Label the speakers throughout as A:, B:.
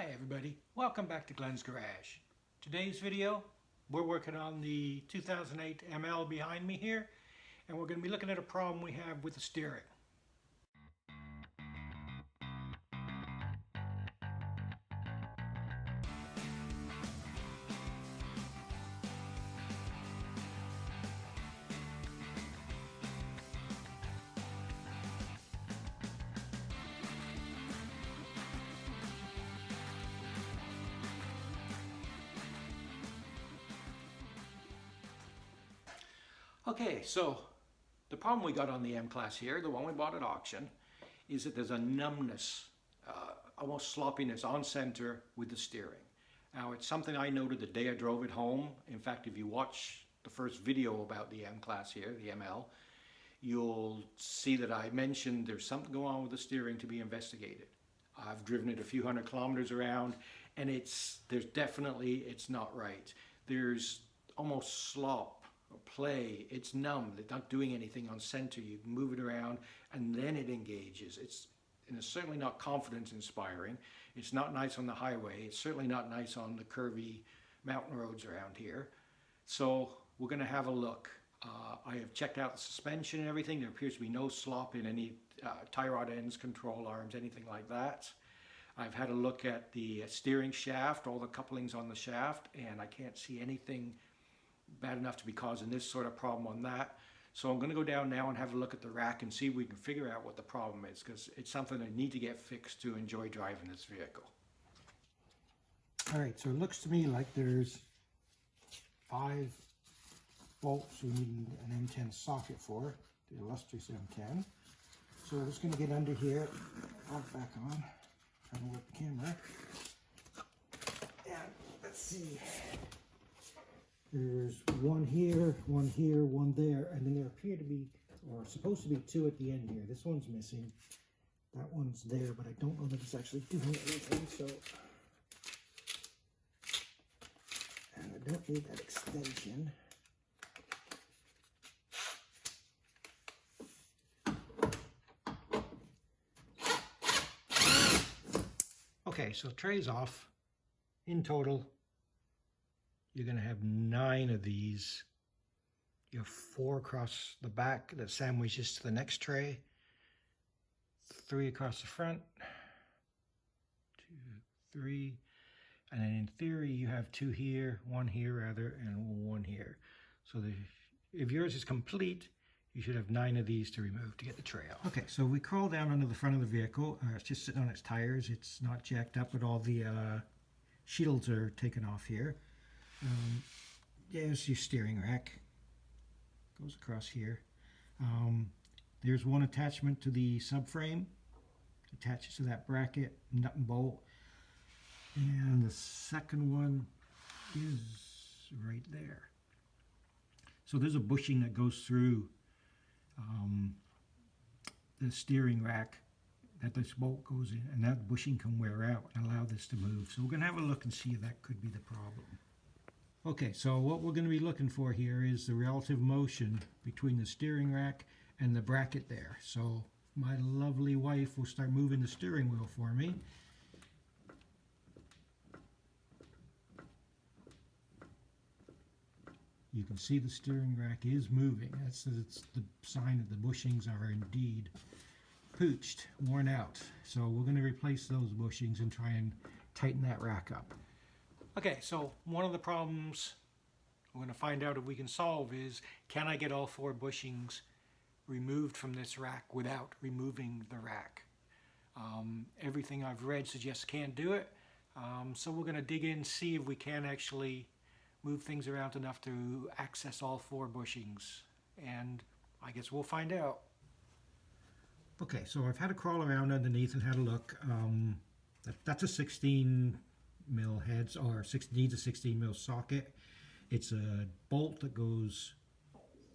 A: Hi everybody, welcome back to Glenn's Garage. Today's video, we're working on the 2008 ML behind me here, and we're going to be looking at a problem we have with the steering. Okay, so the problem we got on the M-Class here, the one we bought at auction, is that there's a numbness, almost sloppiness on center with the steering. Now it's something I noted the day I drove it home. In fact, if you watch the first video about the M-Class here, the ML, you'll see that I mentioned there's something going on with the steering to be investigated. I've driven it a few hundred kilometers around, and it's not right. There's almost slop or play. It's numb. It's not doing anything on center. You can move it around and then it engages. It's certainly not confidence inspiring. It's not nice on the highway. It's certainly not nice on the curvy mountain roads around here. So we're going to have a look. I have checked out the suspension and everything. There appears to be no slop in any tie rod ends, control arms, anything like that. I've had a look at the steering shaft, all the couplings on the shaft, and I can't see anything bad enough to be causing this sort of problem on that. So I'm going to go down now and have a look at the rack and see if we can figure out what the problem is, because it's something I need to get fixed to enjoy driving this vehicle. Alright, so it looks to me like there's 5 bolts we need an M10 socket for, the illustrious M10. So we're just going to get under here, off back on, trying to work the camera. And let's see. There's one here, one there, and then there appear to be, or supposed to be 2 at the end here. This one's missing. That one's there, but I don't know that it's actually doing anything, so. And I don't need that extension. Okay, so tray's off. In total, you're going to have 9 of these. You have 4 across the back that sandwiches to the next tray, 3 across the front, 2, 3, and then in theory you have 2 here, 1 here rather, and 1 here. So if yours is complete, you should have 9 of these to remove to get the tray out. Okay, so we crawl down under the front of the vehicle. It's just sitting on its tires. It's not jacked up, but all the shields are taken off here. There's your steering rack. Goes across here. There's one attachment to the subframe. Attaches to that bracket, nut and bolt. And the second one is right there. So there's a bushing that goes through the steering rack that this bolt goes in, and that bushing can wear out and allow this to move. So we're going to have a look and see if that could be the problem. Okay, so what we're going to be looking for here is the relative motion between the steering rack and the bracket there. So my lovely wife will start moving the steering wheel for me. You can see the steering rack is moving. It's the sign that the bushings are indeed pooched, worn out. So we're going to replace those bushings and try and tighten that rack up. Okay, so one of the problems we're going to find out if we can solve is, can I get all 4 bushings removed from this rack without removing the rack? Everything I've read suggests can't do it. So we're going to dig in and see if we can actually move things around enough to access all 4 bushings. And I guess we'll find out. Okay, so I've had to crawl around underneath and had a look. That's a 16 mil heads, or needs a 16 mil socket. It's a bolt that goes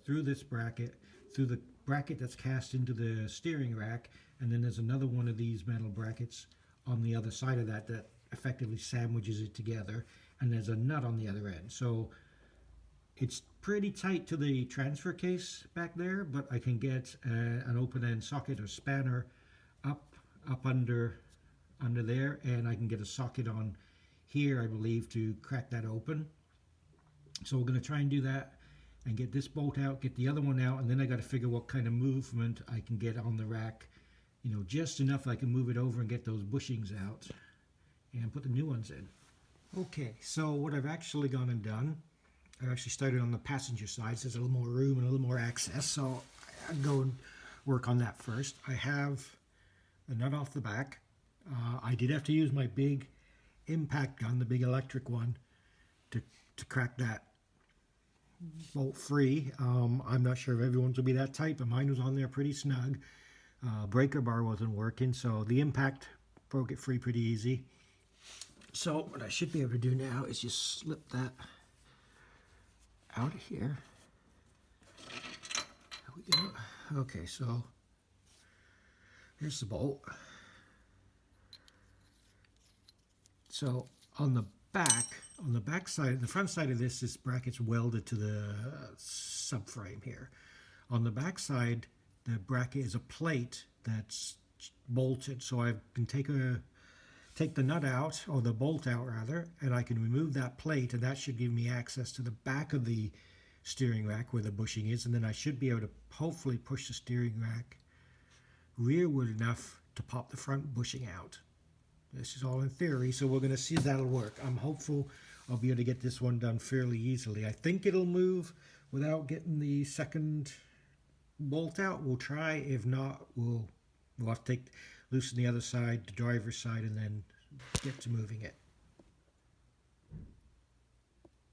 A: through this bracket, through the bracket that's cast into the steering rack, and then there's another one of these metal brackets on the other side of that that effectively sandwiches it together, and there's a nut on the other end. So it's pretty tight to the transfer case back there, but I can get an open end socket or spanner up under
B: under there, and I can get a socket on here, I believe, to crack that open. So we're going to try and do that and get this bolt out, get the other one out, and then I got to figure what kind of movement I can get on the rack. You know, just enough I can move it over and get those bushings out and put the new ones in. Okay, so what I've actually gone and done, I actually started on the passenger side, so there's a little more room and a little more access, so I'd go and work on that first. I have a nut off the back. I did have to use my big impact gun, the big electric one, to crack that bolt free. I'm not sure if everyone's will be that tight, but mine was on there pretty snug. Breaker bar wasn't working, so the impact broke it free pretty easy. So what I should be able to do now is just slip that out of here. There we go. Okay, so here's the bolt. So on the back side, the front side of this bracket's welded to the subframe here. On the back side, the bracket is a plate that's bolted, so I can take the nut out, or the bolt out rather, and I can remove that plate, and that should give me access to the back of the steering rack where the bushing is, and then I should be able to hopefully push the steering rack rearward enough to pop the front bushing out. This is all in theory, so we're going to see if that'll work. I'm hopeful I'll be able to get this one done fairly easily. I think it'll move without getting the second bolt out. We'll try. If not, we'll have to loosen the other side, the driver's side, and then get to moving it.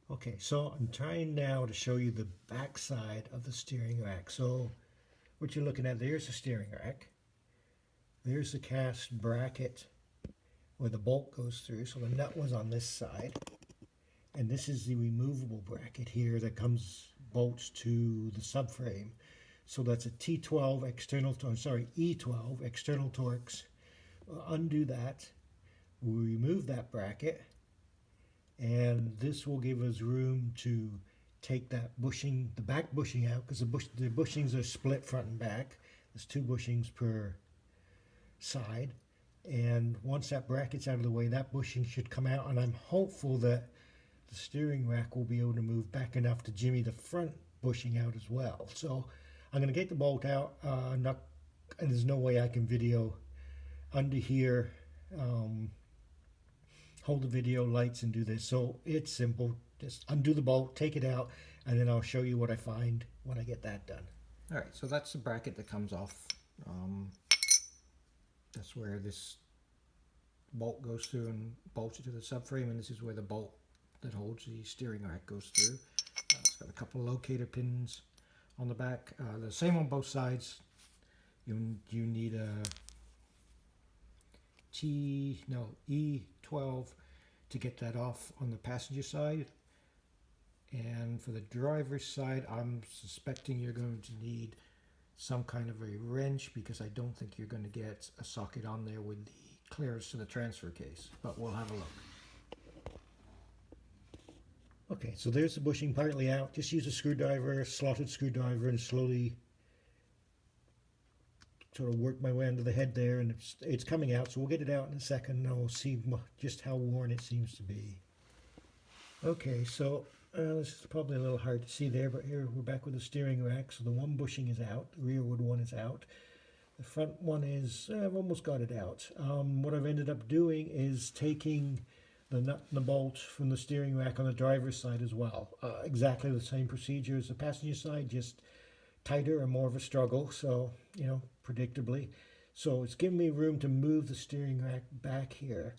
B: Okay, so I'm trying now to show you the back side of the steering rack. So what you're looking at, there's the steering rack. There's the cast bracket where the bolt goes through. So the nut was on this side. And this is the removable bracket here that bolts to the subframe. So that's a E12 external Torx. We'll undo that. We'll remove that bracket. And this will give us room to take that bushing, the back bushing out, because the bushings are split front and back. There's 2 bushings per side. And once that bracket's out of the way, that bushing should come out, and I'm hopeful that the steering rack will be able to move back enough to jimmy the front bushing out as well. So I'm going to get the bolt out, and there's no way I can video under here, hold the video lights and do this. So it's simple. Just undo the bolt, take it out, and then I'll show you what I find when I get that done. All right, so that's the bracket that comes off. That's where this bolt goes through and bolts it to the subframe, and this is where the bolt that holds the steering rack goes through. It's got a couple of locator pins on the back. The same on both sides. You need a E12 to get that off on the passenger side. And for the driver's side, I'm suspecting you're going to need some kind of a wrench, because I don't think you're going to get a socket on there with the clearance to the transfer case, but we'll have a look. Okay, so there's the bushing partly out. Just use a screwdriver, slotted screwdriver, and slowly sort of work my way under the head there, and it's coming out, so we'll get it out in a second and we'll see just how worn it seems to be. Okay, so this is probably a little hard to see there, but here we're back with the steering rack. So the one bushing is out, the rearward one is out. The front one is, I've almost got it out. What I've ended up doing is taking the nut and the bolt from the steering rack on the driver's side as well. Exactly the same procedure as the passenger side, just tighter and more of a struggle, so, you know, predictably. So it's giving me room to move the steering rack back here.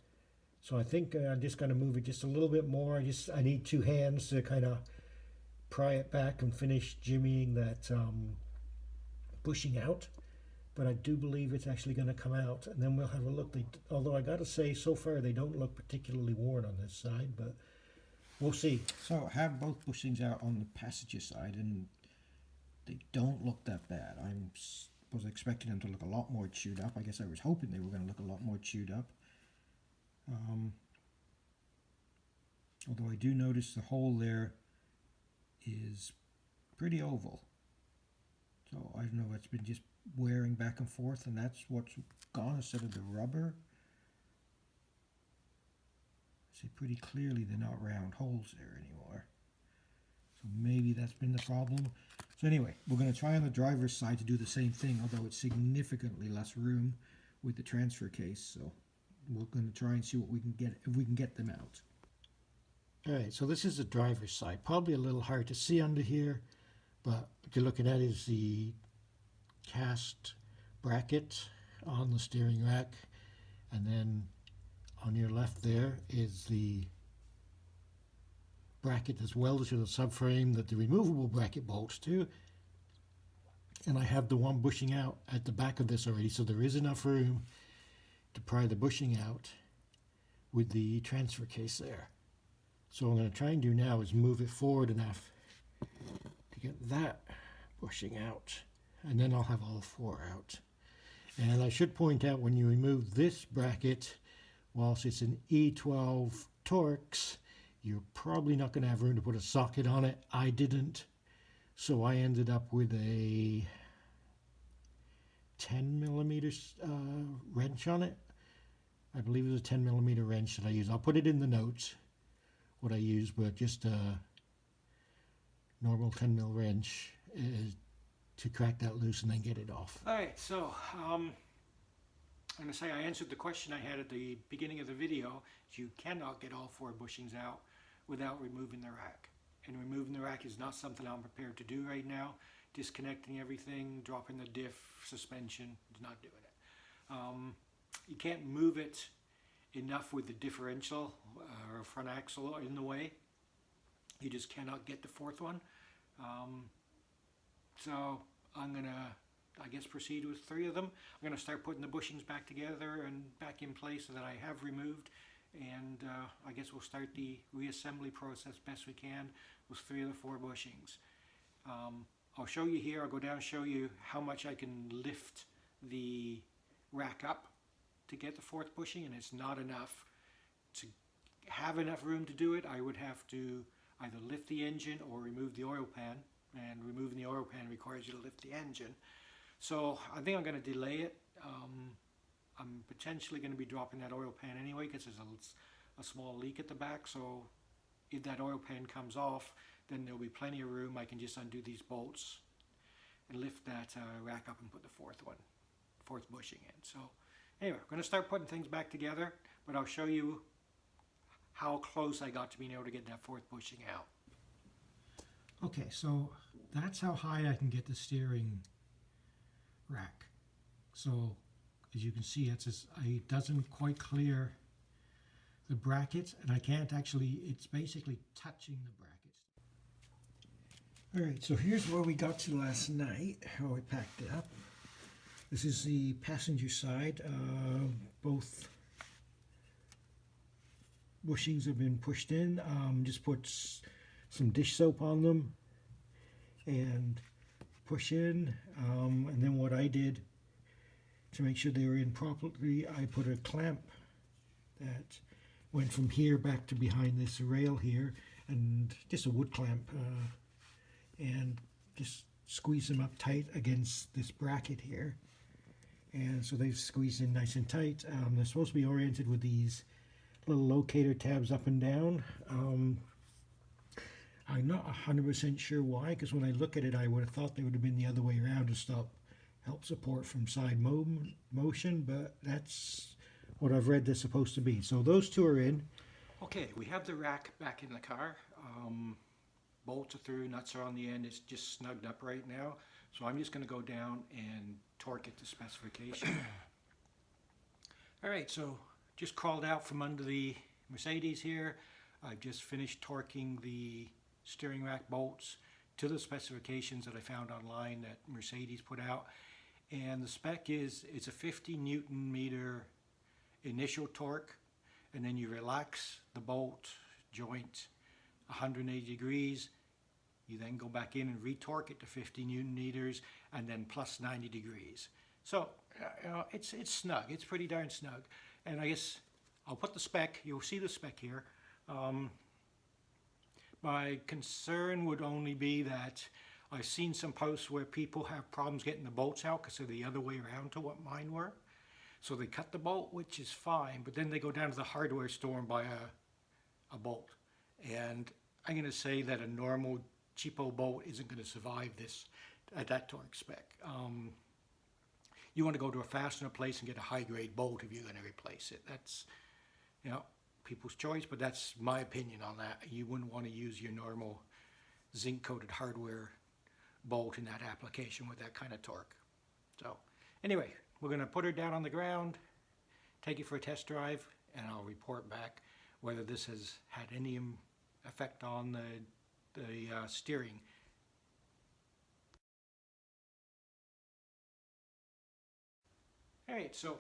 B: So I think I'm just going to move it just a little bit more. I need 2 hands to kind of pry it back and finish jimmying that bushing out. But I do believe it's actually going to come out, and then we'll have a look. Although I got to say, so far they don't look particularly worn on this side, but we'll see. So I have both bushings out on the passenger side, and they don't look that bad. I was expecting them to look a lot more chewed up. I guess I was hoping they were going to look a lot more chewed up. Although I do notice the hole there is pretty oval. So I don't know, it's been just wearing back and forth, and that's what's gone instead of the rubber. See pretty clearly they're not round holes there anymore. So maybe that's been the problem. So anyway, we're going to try on the driver's side to do the same thing, although it's significantly less room with the transfer case. So we're going to try and see what we can get, if we can get them out. Alright, so this is the driver's side. Probably a little hard to see under here, but what you're looking at is the cast bracket on the steering rack, and then on your left there is the bracket that's welded to the subframe that the removable bracket bolts to. And I have the one bushing out at the back of this already, so there is enough room to pry the bushing out with the transfer case there. So what I'm going to try and do now is move it forward enough to get that bushing out, and then I'll have all four out. And I should point out, when you remove this bracket, whilst it's an E12 Torx, you're probably not going to have room to put a socket on it. I didn't, so I ended up with a 10mm wrench on it. I believe it was a 10mm wrench that I used. I'll put it in the notes what I used, but just a normal 10mm wrench to crack that loose and then get it off.
A: Alright, so I'm going to say I answered the question I had at the beginning of the video. You cannot get all four bushings out without removing the rack. And removing the rack is not something I'm prepared to do right now. Disconnecting everything, dropping the diff, suspension, not doing it. You can't move it enough with the differential or front axle in the way. You just cannot get the fourth one. So I'm going to, I guess, proceed with three of them. I'm going to start putting the bushings back together and back in place that I have removed. And I guess we'll start the reassembly process best we can with three of the four bushings. I'll show you here, I'll go down and show you how much I can lift the rack up to get the fourth bushing, and it's not enough. To have enough room to do it, I would have to either lift the engine or remove the oil pan, and removing the oil pan requires you to lift the engine. So I think I'm going to delay it. I'm potentially going to be dropping that oil pan anyway, because there's a small leak at the back, so if that oil pan comes off, then there'll be plenty of room. I can just undo these bolts and lift that rack up and put the fourth bushing in. So anyway, I'm going to start putting things back together, but I'll show you how close I got to being able to get that fourth bushing out. Okay, so that's how high I can get the steering rack. So as you can see, it doesn't quite clear the brackets, and I can't actually, it's basically touching the brackets. Alright, so here's where we got to last night, how I packed it up. This is the passenger side. Both bushings have been pushed in. Just put some dish soap on them and push in. And then what I did to make sure they were in properly, I put a clamp that went from here back to behind this rail here, and just a wood clamp, and just squeeze them up tight against this bracket here. And so they've squeezed in nice and tight. They're supposed to be oriented with these little locator tabs up and down. I'm not 100% sure why, because when I look at it, I would have thought they would have been the other way around to help support from side motion, but that's what I've read they're supposed to be. So those two are in. Okay, we have the rack back in the car. Bolts are through, nuts are on the end. It's just snugged up right now. So I'm just going to go down and torque it to specification. All right, so just crawled out from under the Mercedes here. I've just finished torquing the steering rack bolts to the specifications that I found online that Mercedes put out. And the spec is, it's a 50 Newton meter initial torque, and then you relax the bolt joint 180 degrees. You then go back in and retorque it to 50 Newton meters, and then plus 90 degrees. So it's snug. It's pretty darn snug. And I guess I'll put the spec. You'll see the spec here. My concern would only be that I've seen some posts where people have problems getting the bolts out because they're the other way around to what mine were. So they cut the bolt, which is fine, but then they go down to the hardware store and buy a bolt. And I'm going to say that a normal cheapo bolt isn't going to survive this at that torque spec. You want to go to a fastener place and get a high grade bolt if you're going to replace it. That's, you know, people's choice, but that's my opinion on that. You wouldn't want to use your normal zinc coated hardware bolt in that application with that kind of torque. So anyway, we're going to put her down on the ground, take it for a test drive, and I'll report back whether this has had any effect on the steering. Alright, so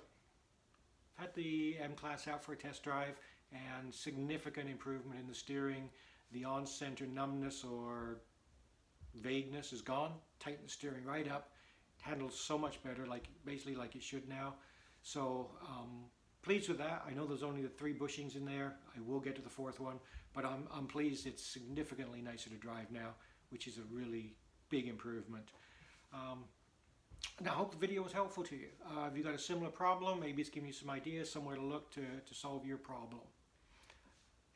A: I've had the M-Class out for a test drive, and significant improvement in the steering. The on-center numbness or vagueness is gone. Tighten the steering right up. It handles so much better, basically like it should now. So pleased with that. I know there's only the 3 bushings in there. I will get to the 4th one, but I'm pleased it's significantly nicer to drive now, which is a really big improvement. Now, I hope the video was helpful to you. If you've got a similar problem, maybe it's giving you some ideas, somewhere to look to solve your problem.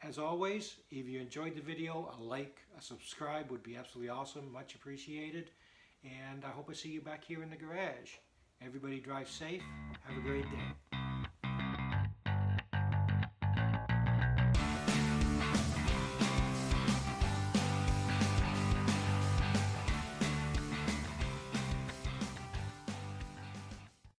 A: As always, if you enjoyed the video, a like, a subscribe would be absolutely awesome, much appreciated. And I hope I see you back here in the garage. Everybody drive safe. Have a great day.